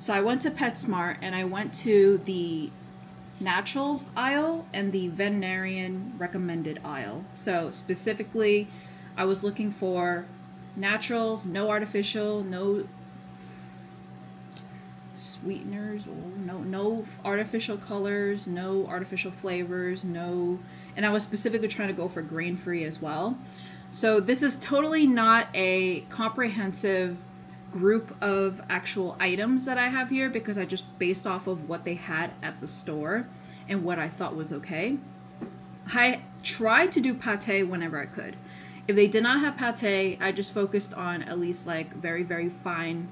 So I went to PetSmart and I went to the naturals aisle and the veterinarian recommended aisle. So specifically, I was looking for naturals, no artificial, no sweeteners, or no artificial colors, no artificial flavors, no, and I was specifically trying to go for grain free as well. So this is totally not a comprehensive group of actual items that I have here because I just based off of what they had at the store and what I thought was okay. I tried to do pate whenever I could. If they did not have pate, I just focused on at least like very, very fine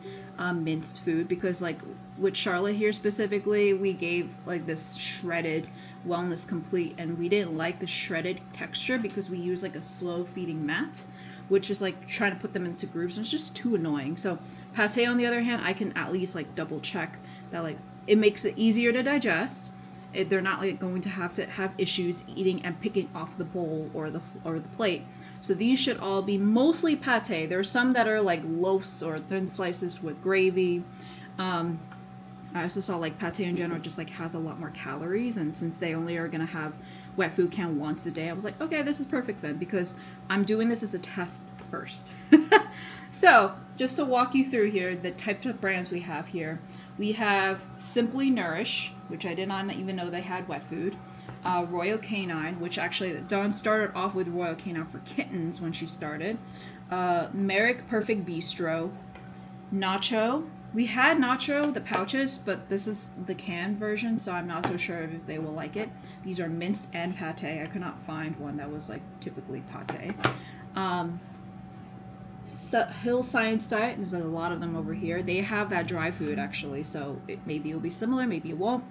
minced food because like with Charlotte here specifically, we gave like this shredded Wellness Complete and we didn't like the shredded texture because we use like a slow feeding mat, which is like trying to put them into groups and it's just too annoying. So pate on the other hand, I can at least like double check that like it makes it easier to digest. They're not like going to have issues eating and picking off the bowl or the plate. So these should all be mostly pate. There are some that are like loaves or thin slices with gravy. I also saw like pate in general just like has a lot more calories, and since they only are gonna have wet food can once a day, I was like, okay, this is perfect then because I'm doing this as a test first. So just to walk you through here, the types of brands we have here. We have Simply Nourish, which I did not even know they had wet food. Royal Canine, which actually Dawn started off with Royal Canine for kittens when she started. Merrick Perfect Bistro. Nacho. We had Nacho, the pouches, but this is the canned version, so I'm not so sure if they will like it. These are minced and pate. I could not find one that was like typically pate. Hill Science Diet, there's a lot of them over here. They have that dry food actually, so maybe it'll be similar, maybe it won't.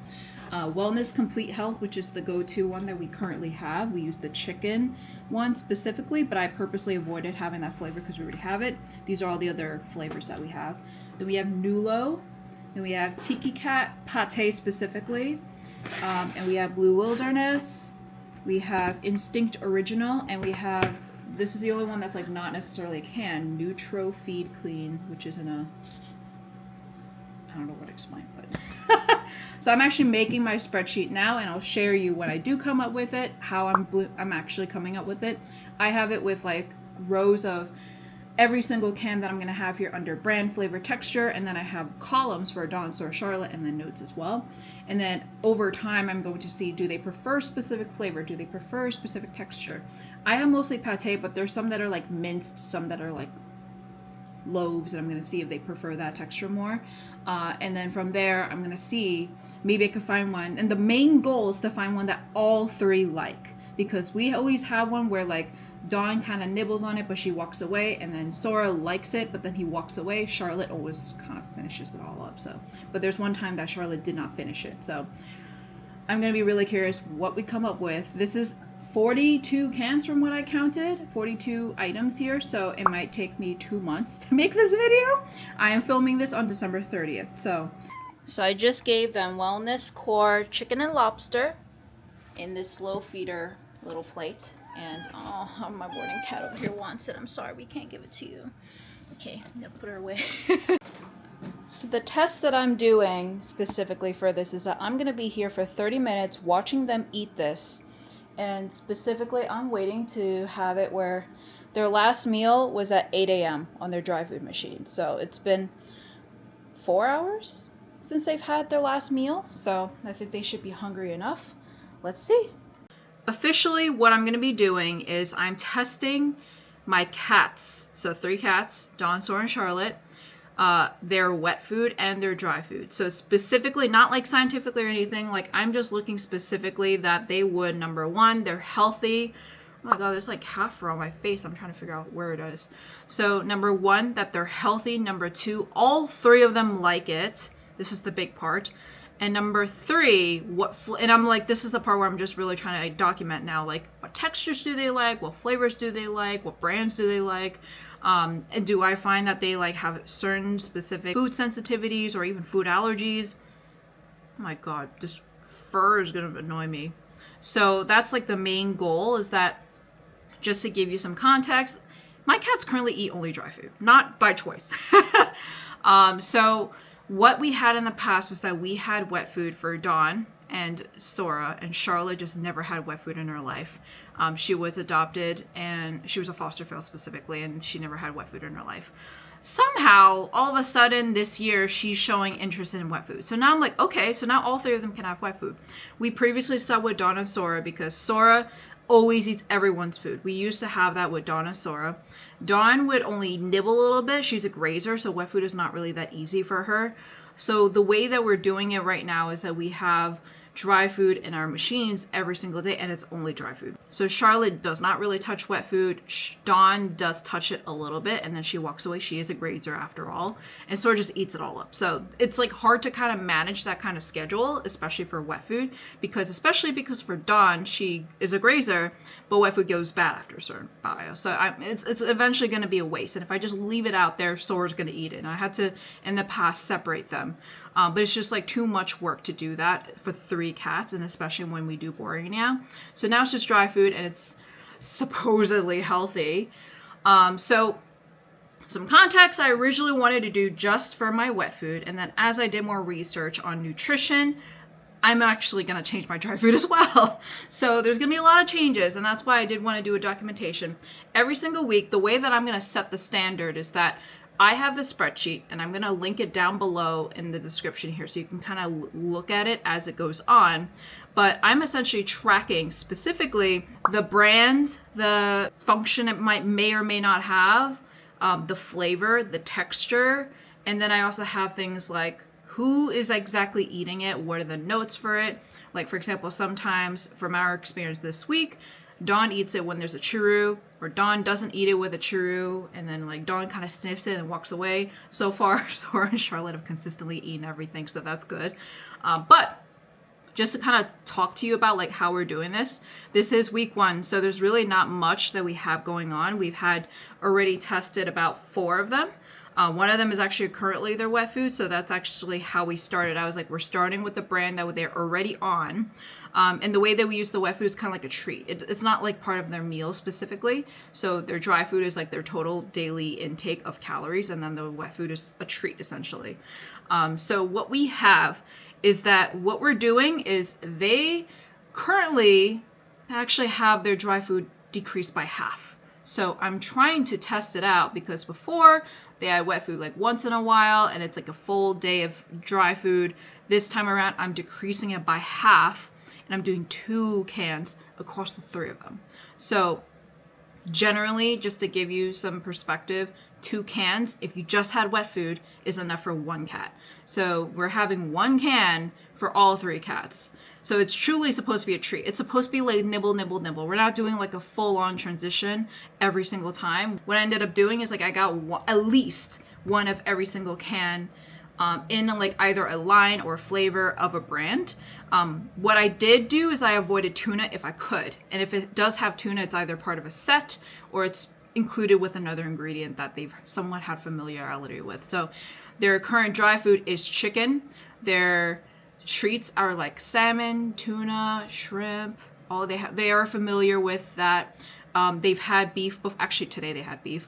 Wellness Complete Health, which is the go-to one that we currently have. We use the chicken one specifically, but I purposely avoided having that flavor because we already have it. These are all the other flavors that we have. Then we have Nulo, then we have Tiki Cat Pate specifically, and we have Blue Wilderness, we have Instinct Original, and we have, this is the only one that's like not necessarily a can, Nutro Feed Clean, which is in a, I don't know what to explain, but so I'm actually making my spreadsheet now, and I'll share you when I do come up with it, how I'm actually coming up with it. I have it with like rows of every single can that I'm going to have here under brand, flavor, texture, and then I have columns for Dawn, Sora, Charlotte, and then notes as well. And then over time, I'm going to see, do they prefer specific flavor? Do they prefer specific texture? I have mostly pate, but there's some that are like minced, some that are like loaves, and I'm going to see if they prefer that texture more. And then from there, I'm going to see, maybe I could find one. And the main goal is to find one that all three like, because we always have one where like Dawn kind of nibbles on it, but she walks away, and then Sora likes it, but then he walks away. Charlotte always kind of finishes it all up. So, but there's one time that Charlotte did not finish it. So I'm going to be really curious what we come up with. This is 42 cans from what I counted, 42 items here, so it might take me 2 months to make this video. I am filming this on December 30th. So I just gave them Wellness Core Chicken and Lobster in this slow feeder little plate. And oh, my boarding cat over here wants it. I'm sorry, we can't give it to you. Okay, I'm gonna put her away. So the test that I'm doing specifically for this is that I'm gonna be here for 30 minutes watching them eat this. And specifically, I'm waiting to have it where their last meal was at 8 a.m. on their dry food machine. So it's been 4 hours since they've had their last meal. So I think they should be hungry enough. Let's see. Officially, what I'm going to be doing is I'm testing my cats. So 3 cats, Dawn, Sora, and Charlotte. Their wet food and their dry food. So specifically, not like scientifically or anything, like I'm just looking specifically that they would, number one, they're healthy. Oh my God, there's like half fur on my face. I'm trying to figure out where it is. So number one, that they're healthy. Number two, all 3 of them like it. This is the big part. And number 3, and I'm like, this is the part where I'm just really trying to document now, like what textures do they like? What flavors do they like? What brands do they like? And do I find that they like have certain specific food sensitivities or even food allergies? Oh my God, this fur is going to annoy me. So that's like the main goal, is that just to give you some context, my cats currently eat only dry food, not by choice. So what we had in the past was that we had wet food for Dawn and Sora, and Charlotte just never had wet food in her life. She was adopted, and she was a foster fail specifically, and she never had wet food in her life. Somehow, all of a sudden this year, she's showing interest in wet food. So now I'm like, okay, so now all three of them can have wet food. We previously saw with Dawn and Sora because Sora always eats everyone's food. We used to have that with Dawn and Sora. Dawn would only nibble a little bit. She's a grazer, so wet food is not really that easy for her. So the way that we're doing it right now is that we have dry food in our machines every single day, and it's only dry food. So Charlotte does not really touch wet food. Dawn does touch it a little bit, and then she walks away. She is a grazer after all, and Sora just eats it all up. So it's like hard to kind of manage that kind of schedule, especially for wet food, especially because for Dawn, she is a grazer, but wet food goes bad after a certain bio. So it's eventually going to be a waste, and if I just leave it out there, Sora's going to eat it. And I had to, in the past, separate them. But it's just like too much work to do that for 3 cats, and especially when we do boarding now. So now it's just dry food, and it's supposedly healthy. So some context, I originally wanted to do just for my wet food, and then as I did more research on nutrition, I'm actually going to change my dry food as well. So there's going to be a lot of changes, and that's why I did want to do a documentation. Every single week, the way that I'm going to set the standard is that I have the spreadsheet, and I'm going to link it down below in the description here so you can kind of look at it as it goes on. But I'm essentially tracking specifically the brand, the function it may or may not have, the flavor, the texture, and then I also have things like who is exactly eating it, what are the notes for it. Like, for example, sometimes from our experience this week, Dawn eats it when there's a churro, or Dawn doesn't eat it with a churro, and then like Dawn kind of sniffs it and walks away. So far, Sora and Charlotte have consistently eaten everything, so that's good. But just to kind of talk to you about like how we're doing this is week 1, so there's really not much that we have going on. We've had already tested about 4 of them. One of them is actually currently their wet food, so that's actually how we started. I was like, we're starting with the brand that they're already on. And the way that we use the wet food is kind of like a treat. It's not like part of their meal specifically. So their dry food is like their total daily intake of calories, and then the wet food is a treat essentially. So what we have is that what we're doing is they currently actually have their dry food decreased by half. So I'm trying to test it out because before they had wet food like once in a while and it's like a full day of dry food. This time around, I'm decreasing it by half and I'm doing 2 cans across the 3 of them. So generally, just to give you some perspective, 2 cans, if you just had wet food, is enough for 1 cat. So we're having 1 can for all 3 cats. So it's truly supposed to be a treat. It's supposed to be like nibble, nibble, nibble. We're not doing like a full-on transition every single time. What I ended up doing is like I got at least 1 of every single can in like either a line or a flavor of a brand. What I did do is I avoided tuna if I could. And if it does have tuna, it's either part of a set or it's included with another ingredient that they've somewhat had familiarity with. So their current dry food is chicken. Their treats are like salmon, tuna, shrimp. They are familiar with that. They've had beef. Actually, today they had beef.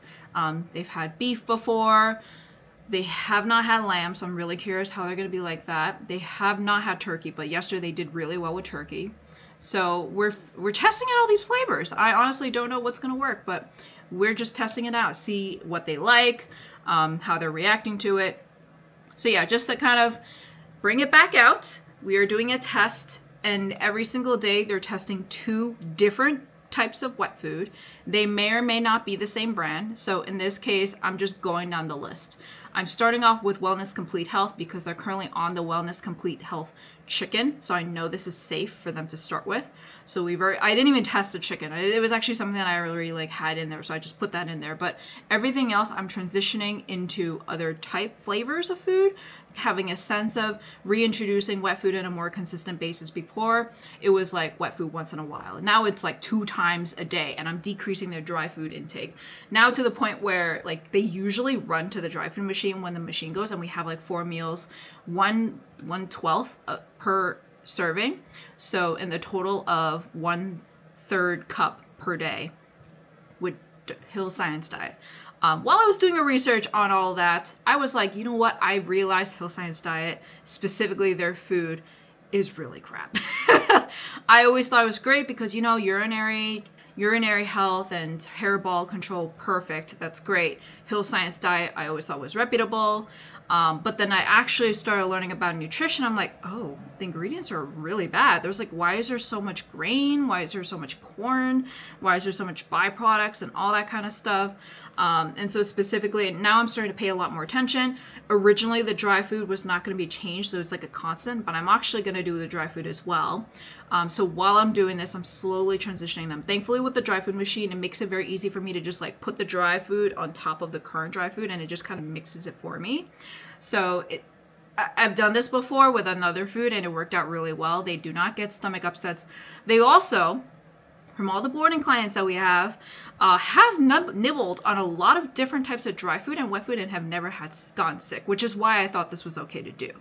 They've had beef before. They have not had lamb, so I'm really curious how they're going to be like that. They have not had turkey, but yesterday they did really well with turkey. So we're testing out all these flavors. I honestly don't know what's going to work, but we're just testing it out, see what they like, how they're reacting to it. So yeah, just to kind of bring it back out, we are doing a test, and every single day they're testing 2 different types of wet food. They may or may not be the same brand. So in this case, I'm just going down the list. I'm starting off with Wellness Complete Health because they're currently on the Wellness Complete Health chicken. So I know this is safe for them to start with. So I didn't even test the chicken. It was actually something that I already had in there. So I just put that in there. But everything else, I'm transitioning into other type flavors of food, having a sense of reintroducing wet food on a more consistent basis. Before, it was like wet food once in a while. Now it's like 2 times a day, and I'm decreasing their dry food intake. Now to the point where like they usually run to the dry food machine when the machine goes, and we have like 4 meals, 1/12 per serving. So in the total of 1/3 cup per day with Hill Science diet. While I was doing a research on all that, I was like, you know what? I realized Hill Science Diet, specifically their food, is really crap. I always thought it was great because, you know, urinary health and hairball control, perfect. That's great. Hill Science Diet, I always thought was reputable. But then I actually started learning about nutrition. I'm like, oh, the ingredients are really bad. There's like, why is there so much grain? Why is there so much corn? Why is there so much byproducts and all that kind of stuff? And so specifically, now I'm starting to pay a lot more attention. Originally, the dry food was not going to be changed, so it's like a constant, but I'm actually going to do the dry food as well. So while I'm doing this, I'm slowly transitioning them. Thankfully, with the dry food machine, it makes it very easy for me to just like put the dry food on top of the current dry food, and it just kind of mixes it for me. So I've done this before with another food, and it worked out really well. They do not get stomach upsets. They also, from all the boarding clients that we have nibbled on a lot of different types of dry food and wet food and have never gotten sick, which is why I thought this was okay to do.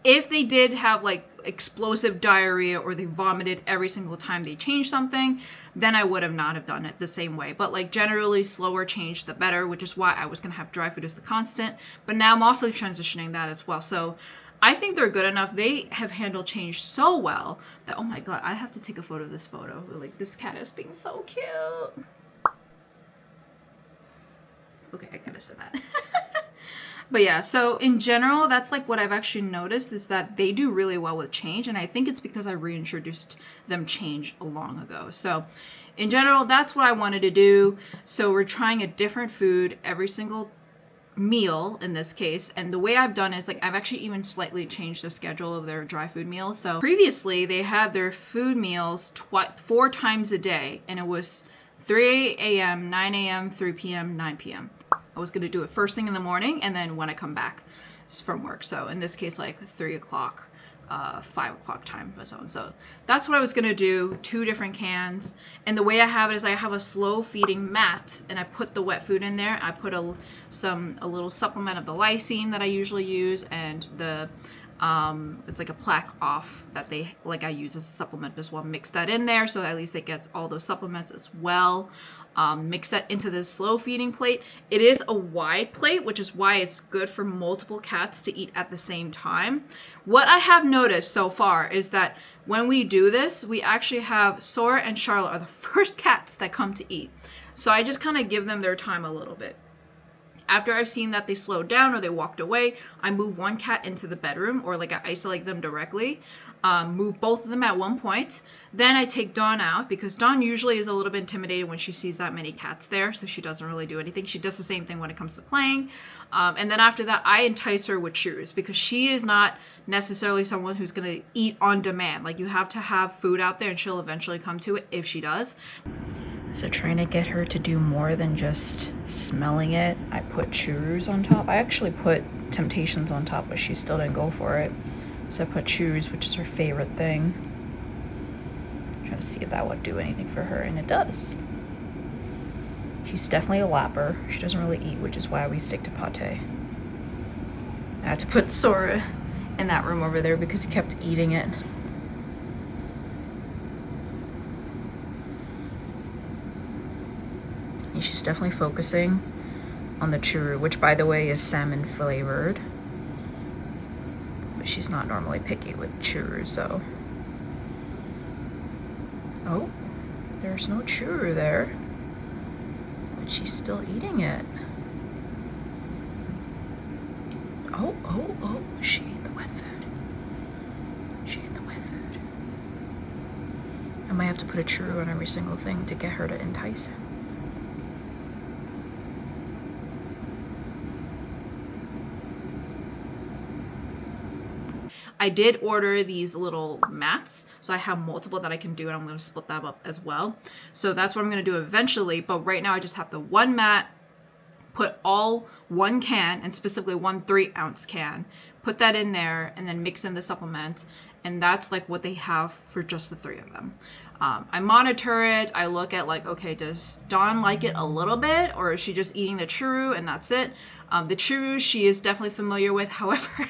If they did have like explosive diarrhea or they vomited every single time they changed something, then I would have not have done it the same way. But like generally slower change, the better, which is why I was going to have dry food as the constant. But now I'm also transitioning that as well. So I think they're good enough. They have handled change so well that, oh my God, I have to take a photo of this photo. Like, this cat is being so cute. Okay, I kind of said that. But yeah, so in general, that's like what I've actually noticed is that they do really well with change. And I think it's because I reintroduced them change long ago. So in general, that's what I wanted to do. So we're trying a different food every single meal in this case, and the way I've done is like I've actually even slightly changed the schedule of their dry food meals. So previously they had their food meals 4 times a day, and it was 3 a.m., 9 a.m., 3 p.m., 9 p.m. I was going to do it first thing in the morning and then when I come back from work. So in this case, like 3 o'clock, 5 o'clock time zone. So that's what I was going to do, 2 different cans. And the way I have it is I have a slow feeding mat, and I put the wet food in there. I put a little supplement of the lysine that I usually use, and the it's like a plaque off that I use as a supplement as well. Mix that in there so at least it gets all those supplements as well. Mix that into this slow feeding plate. It is a wide plate, which is why it's good for multiple cats to eat at the same time. What I have noticed so far is that when we do this, we actually have Sora and Charlotte are the first cats that come to eat. So I just kind of give them their time a little bit. After I've seen that they slowed down or they walked away, I move one cat into the bedroom, or like I isolate them directly, move both of them at one point. Then I take Dawn out because Dawn usually is a little bit intimidated when she sees that many cats there, so she doesn't really do anything. She does the same thing when it comes to playing. And then after that, I entice her with chews because she is not necessarily someone who's going to eat on demand. Like, you have to have food out there and she'll eventually come to it if she does. So trying to get her to do more than just smelling it, I put churros on top. I actually put Temptations on top, but she still didn't go for it. So I put churros, which is her favorite thing. Trying to see if that would do anything for her, and it does. She's definitely a lapper. She doesn't really eat, which is why we stick to pate. I had to put Sora in that room over there because he kept eating it. And she's definitely focusing on the churro, which by the way is salmon flavored. But she's not normally picky with churros, so. Oh, there's no churro there. But she's still eating it. Oh, she ate the wet food. She ate the wet food. I might have to put a churro on every single thing to get her to entice her. I did order these little mats, so I have multiple that I can do, and I'm going to split them up as well. So that's what I'm going to do eventually, but right now I just have the one mat, put all one can, and specifically 1 3-ounce can, put that in there, and then mix in the supplement, and that's like what they have for just the 3 of them. I monitor it. I look at like, okay, does Dawn like it a little bit, or is she just eating the churro and that's it? The churro she is definitely familiar with. However,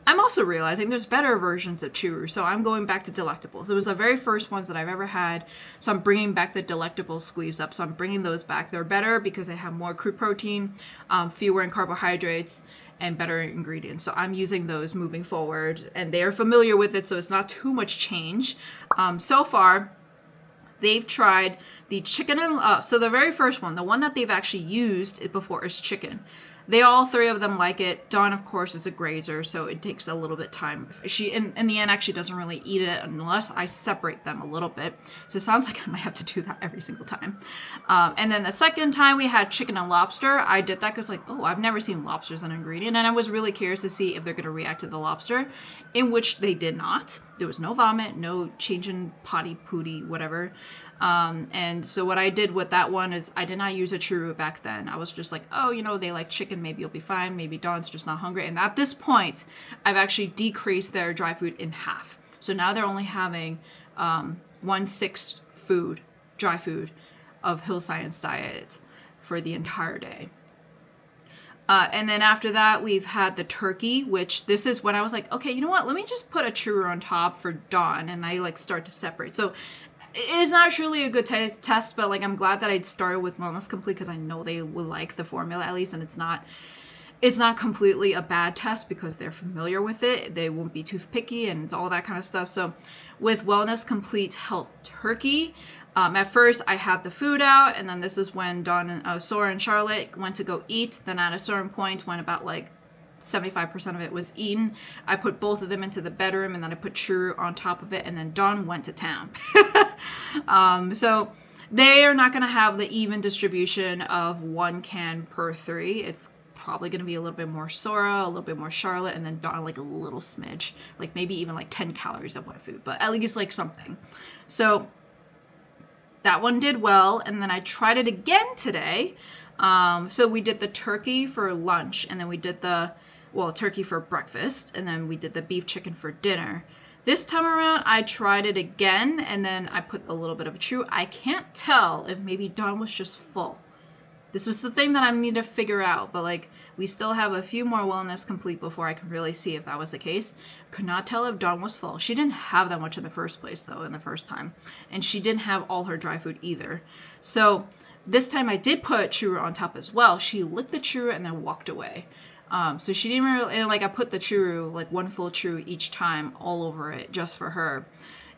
I'm also realizing there's better versions of churro, so I'm going back to delectables. It was the very first ones that I've ever had, so I'm bringing back the delectable squeeze up. So I'm bringing those back. They're better because they have more crude protein, fewer in carbohydrates, and better ingredients. So I'm using those moving forward, and they're familiar with it, so it's not too much change. So far, they've tried the chicken and so the very first one, the one that they've actually used before, is chicken. They all three of them like it. Dawn, of course, is a grazer, so it takes a little bit time. She, in the end, actually doesn't really eat it unless I separate them a little bit. So it sounds like I might have to do that every single time. And then the second time we had chicken and lobster, I did that because, like, oh, I've never seen lobster as an ingredient, and I was really curious to see if they're going to react to the lobster, in which they did not. There was no vomit, no change in potty, pooty, whatever. And so what I did with that one is I did not use a churro back then. I was just like, oh, you know, they like chicken, maybe you'll be fine. Maybe Dawn's just not hungry. And at this point, I've actually decreased their dry food in half. So now they're only having 1/6 food, dry food, of Hill Science diet for the entire day. And then after that, we've had the turkey, which this is when I was like, okay, you know what? Let me just put a churro on top for Dawn, and I like start to separate. So it is not truly a good test, but like I'm glad that I'd started with Wellness Complete because I know they will like the formula at least, and it's not completely a bad test because they're familiar with it. They won't be too picky and all that kind of stuff. So with Wellness Complete Health Turkey, at first I had the food out, and then this is when Dawn and Sora and Charlotte went to go eat. Then at a certain point, when about like 75% of it was eaten, I put both of them into the bedroom, and then I put churro on top of it, and then Dawn went to town. So they are not going to have the even distribution of 1 can per 3. It's probably going to be a little bit more Sora, a little bit more Charlotte, and then Dawn like a little smidge, like maybe even like 10 calories of wet food, but at least like something. So that one did well, and then I tried it again today. So we did the turkey for lunch, and then we did turkey for breakfast, and then we did the beef chicken for dinner. This time around, I tried it again, and then I put a little bit of a churro. I can't tell if maybe Dawn was just full. This was the thing that I need to figure out, but like we still have a few more Wellness Complete before I can really see if that was the case. Could not tell if Dawn was full. She didn't have that much in the first place though, in the first time. And she didn't have all her dry food either. So this time I did put churro on top as well. She licked the churro and then walked away. So she didn't really, and like I put the churro, like 1 full churro each time all over it just for her.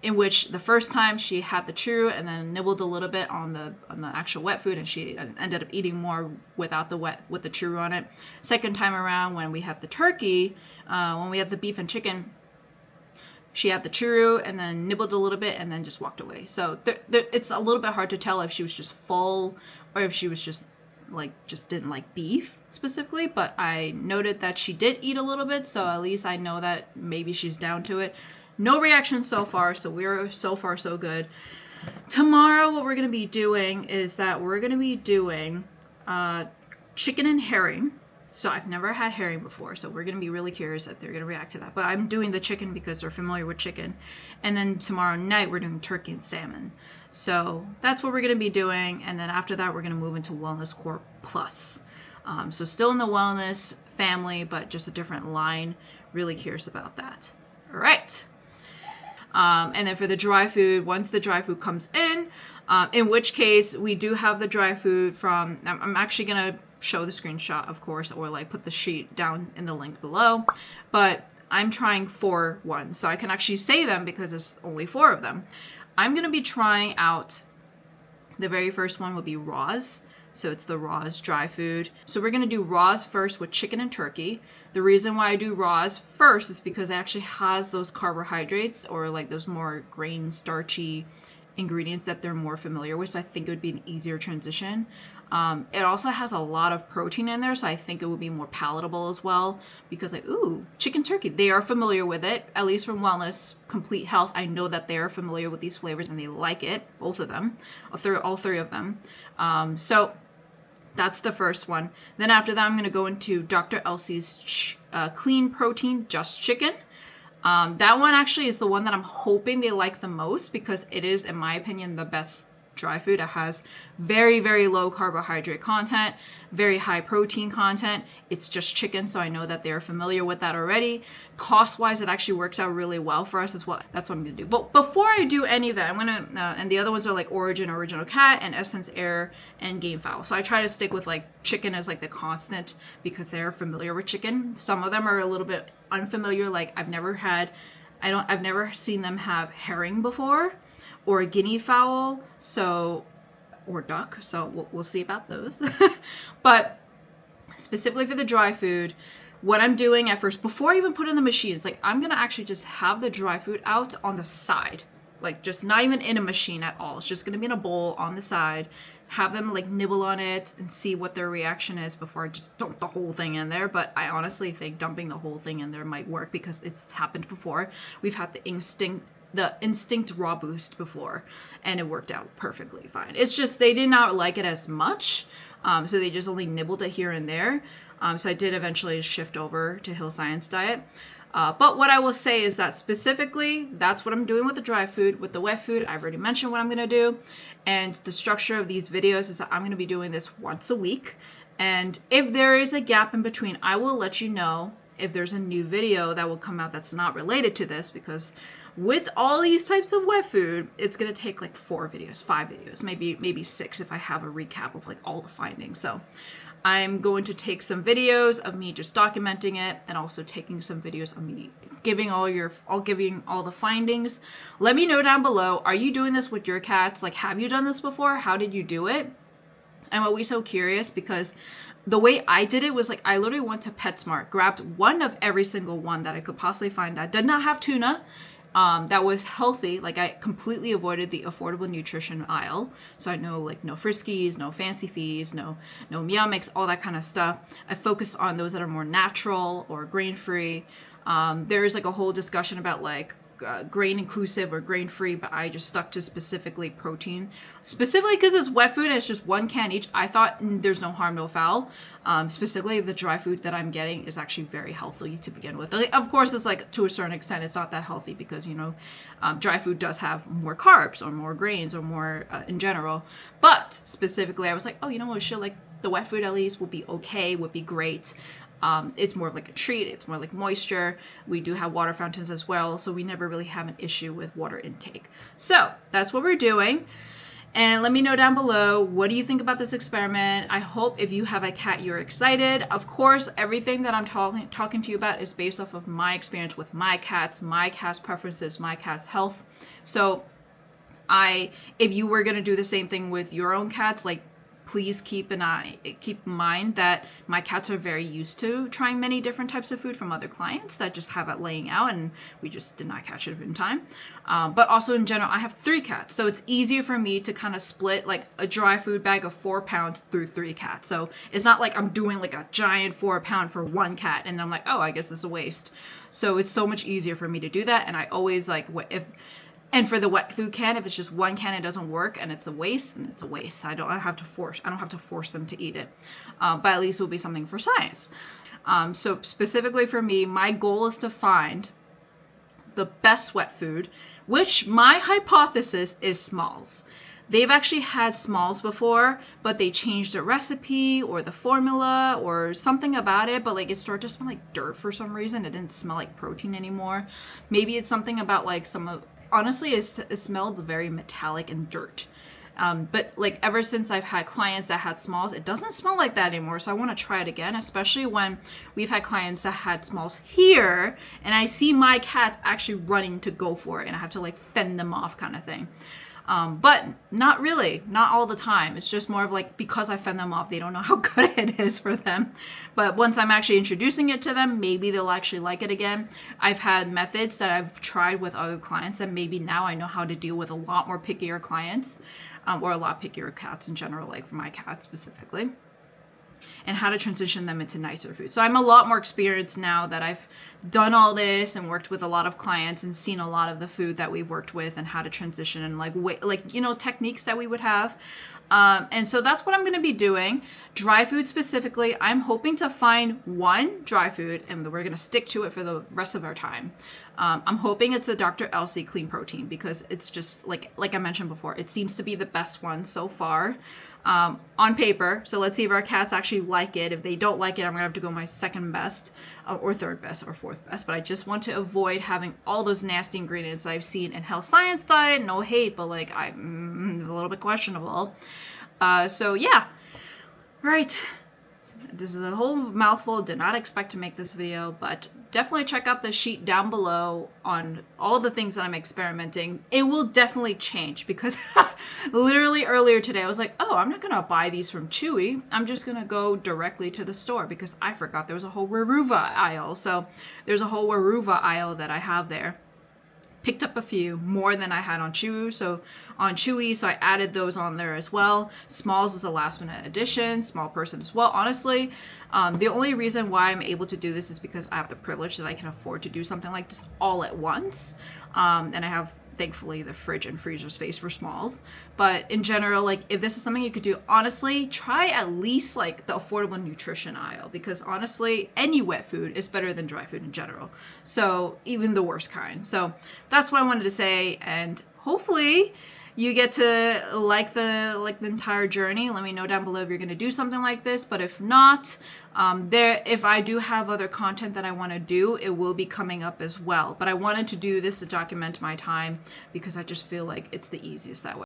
In which the first time she had the churro and then nibbled a little bit on the actual wet food, and she ended up eating more without the with the churro on it. Second time around, when we had the turkey, when we had the beef and chicken, she had the churro and then nibbled a little bit and then just walked away. So it's a little bit hard to tell if she was just full or if she was just didn't like beef specifically, but I noted that she did eat a little bit, so at least I know that maybe she's down to it. No reaction so far, so we're so far so good. Tomorrow what we're going to be doing is that we're going to be doing chicken and herring. So I've never had herring before, so we're going to be really curious if they're going to react to that. But I'm doing the chicken because they're familiar with chicken. And then tomorrow night we're doing turkey and salmon. So that's what we're going to be doing. And then after that we're going to move into Wellness Core Plus. So still in the wellness family, but just a different line. Really curious about that. All right. And then for the dry food, once the dry food comes in which case we do have the dry food from, I'm actually going to show the screenshot, of course, or like put the sheet down in the link below, but I'm trying 4 ones, so I can actually say them because there's only 4 of them. I'm going to be trying out, the very first one would be raws. So it's the raws dry food. So we're going to do raws first with chicken and turkey. The reason why I do raws first is because it actually has those carbohydrates or like those more grain starchy ingredients that they're more familiar with. So I think it would be an easier transition. It also has a lot of protein in there, so I think it would be more palatable as well because like, ooh, chicken turkey, they are familiar with it, at least from Wellness Complete Health. I know that they are familiar with these flavors and they like it, both of them, all three of them. So that's the first one. Then after that, I'm going to go into Dr. Elsie's Clean Protein Just Chicken. That one actually is the one that I'm hoping they like the most because it is, in my opinion, the best dry food. It has very, very low carbohydrate content, very high protein content. It's just chicken, so I know that they're familiar with that already. Cost-wise, it actually works out really well for us as well. That's what I'm gonna do. But before I do any of that, I'm gonna, and the other ones are like Origin, Original Cat, and Essence Air, and Game Fowl. So I try to stick with like chicken as like the constant because they're familiar with chicken. Some of them are a little bit unfamiliar. Like I've never seen them have herring before, or guinea fowl, or duck. So we'll see about those. But specifically for the dry food, what I'm doing at first, before I even put in the machines, like I'm gonna actually just have the dry food out on the side, like just not even in a machine at all. It's just gonna be in a bowl on the side, have them like nibble on it and see what their reaction is before I just dump the whole thing in there. But I honestly think dumping the whole thing in there might work because it's happened before. We've had the instinct raw boost before, and it worked out perfectly fine. It's just they did not like it as much, so they just only nibbled it here and there. So I did eventually shift over to Hill Science diet. But what I will say is that specifically, that's what I'm doing with the dry food. With the wet food, I've already mentioned what I'm going to do. And the structure of these videos is that I'm going to be doing this once a week. And if there is a gap in between, I will let you know if there's a new video that will come out that's not related to this, because with all these types of wet food, it's going to take like 4 videos, 5 videos, maybe 6 if I have a recap of like all the findings. So I'm going to take some videos of me just documenting it, and also taking some videos of me giving all the findings. Let me know down below, are you doing this with your cats? Like, have you done this before? How did you do it? I'm always so curious, because the way I did it was like I literally went to PetSmart, grabbed one of every single one that I could possibly find that did not have tuna, that was healthy. Like I completely avoided the affordable nutrition aisle. So I know like no Friskies, no Fancy Fees, no Meow Mix, all that kind of stuff. I focused on those that are more natural or grain-free. There is like a whole discussion about like grain inclusive or grain free, but I just stuck to specifically protein, specifically because it's wet food and it's just 1 can each. I thought there's no harm, no foul. Specifically the dry food that I'm getting is actually very healthy to begin with. Like, of course, it's like to a certain extent it's not that healthy because dry food does have more carbs or more grains or more in general. But specifically I was like, oh, you know what, shit, like the wet food at least will be okay, would be great. It's more of like a treat. It's more like moisture. We do have water fountains as well, so we never really have an issue with water intake. So that's what we're doing. And let me know down below, what do you think about this experiment? I hope if you have a cat, you're excited. Of course, everything that I'm talking to you about is based off of my experience with my cat's preferences, my cat's health. So if you were going to do the same thing with your own cats, like, please keep in mind that my cats are very used to trying many different types of food from other clients that just have it laying out, and we just did not catch it in time. But also in general, I have 3 cats, so it's easier for me to kind of split like a dry food bag of 4 pounds through 3 cats. So it's not like I'm doing like a giant 4 pound for 1 cat and I'm like, oh, I guess this is a waste. So it's so much easier for me to do that. And I always like, and for the wet food can, if it's just 1 can, it doesn't work and it's a waste, then it's a waste. I don't have to force them to eat it. But at least it will be something for science. So specifically for me, my goal is to find the best wet food, which my hypothesis is smalls. They've actually had smalls before, but they changed the recipe or the formula or something about it, but like it started to smell like dirt for some reason. It didn't smell like protein anymore. Maybe it's something about like honestly, it smelled very metallic and dirt. But like ever since I've had clients that had smalls, it doesn't smell like that anymore. So I want to try it again, especially when we've had clients that had smalls here and I see my cats actually running to go for it and I have to like fend them off kind of thing. But not really, not all the time. It's just more of like, because I fend them off, they don't know how good it is for them. But once I'm actually introducing it to them, maybe they'll actually like it again. I've had methods that I've tried with other clients and maybe now I know how to deal with a lot more pickier clients, or a lot pickier cats in general, like for my cat specifically, and how to transition them into nicer food. So I'm a lot more experienced now that I've done all this and worked with a lot of clients and seen a lot of the food that we've worked with and how to transition and techniques that we would have. And so that's what I'm going to be doing. Dry food specifically, I'm hoping to find one dry food and we're going to stick to it for the rest of our time. I'm hoping it's the Dr. Elsie clean protein because it's just like I mentioned before, it seems to be the best one so far on paper. So let's see if our cats actually like it. If they don't like it, I'm going to have to go my second best or third best or fourth best. But I just want to avoid having all those nasty ingredients I've seen in Health Science Diet. No hate, but like I'm a little bit questionable. So yeah, right. This is a whole mouthful. Did not expect to make this video, but definitely check out the sheet down below on all the things that I'm experimenting. It will definitely change because literally earlier today I was like, oh, I'm not gonna buy these from Chewy. I'm just gonna go directly to the store because I forgot there was a whole Weruva aisle. So there's a whole Weruva aisle that I have there. Picked up a few more than I had on Chewy, so I added those on there as well. Smalls was a last minute addition, small person as well. Honestly, the only reason why I'm able to do this is because I have the privilege that I can afford to do something like this all at once, and I have thankfully the fridge and freezer space for smalls. But in general, like if this is something you could do, honestly, try at least like the affordable nutrition aisle because honestly, any wet food is better than dry food in general. So even the worst kind. So that's what I wanted to say, and hopefully you get to like the entire journey. Let me know down below if you're going to do something like this, but if not, if I do have other content that I want to do, it will be coming up as well. But I wanted to do this to document my time because I just feel like it's the easiest that way.